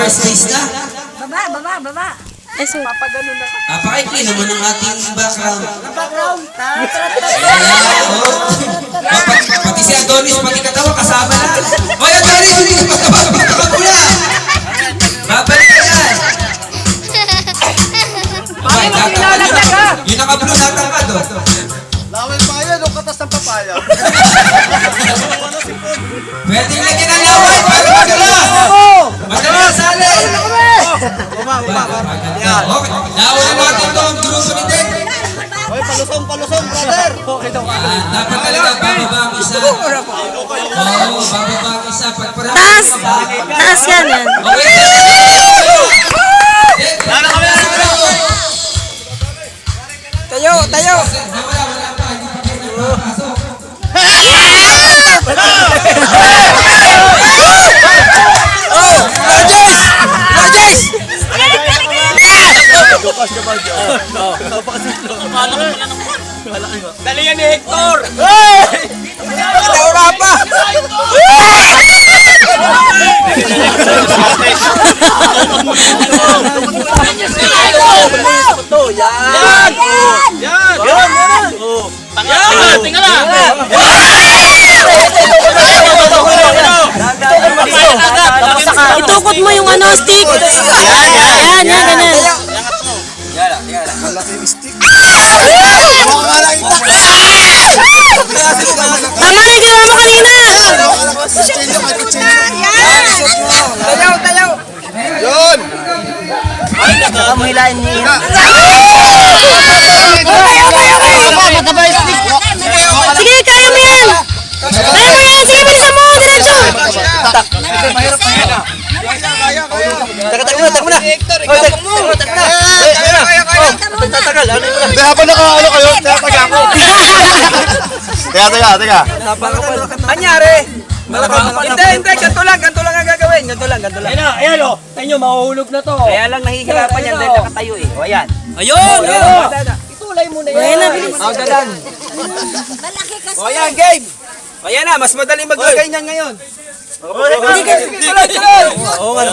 first base na. Baba. Ay, sorry. Papagano na. Napakaikli naman ng ating background. Background. Pati si Adonis, pati katawa, kasama na. Hoy, Adonis, hindi ka pagkakapula. Babalik ka yan. Bakit mo nilalagyan ka? Yung naka-blue natangkad, oh. Laway pa yan, o katas ng papaya. Pwede lagyan ng laway para magala. Magala, sali. Okay, nauna natin itong grupo ni Ted. Hoy, palusong, brother. Dapat talaga bababa ang isa. Oo, bababa ang isa. Taas! Taas yan. Okay, Tayo. Dali yan ni Hector. Naura pa. Itukot mo yung ano, stick. Yan, ganyan. Tama na yung ginawa mo kanina. Tayo. Yun! Kamuhilain niya. Sige, kaya mo yan. Sige, bilisan mo. Diretso. Mahirap na yan ah. Tag mo na. Hindi, habang nakaano kayo, tataga ako. Teka. Anyari? Hindi. Ganito lang ang gagawin. Ganito lang. Ayan o, tayo nyo, mahuhulog na to. Kaya lang nahihirapan yan dahil nakatayo eh. O, ayan. Ayun! Itulay mo na yan. Ayan na, bilis. O, dadan. O, ayan, game. O, ayan na, mas madali maglagay niyan ngayon. Sige, tuloy. Oo nga!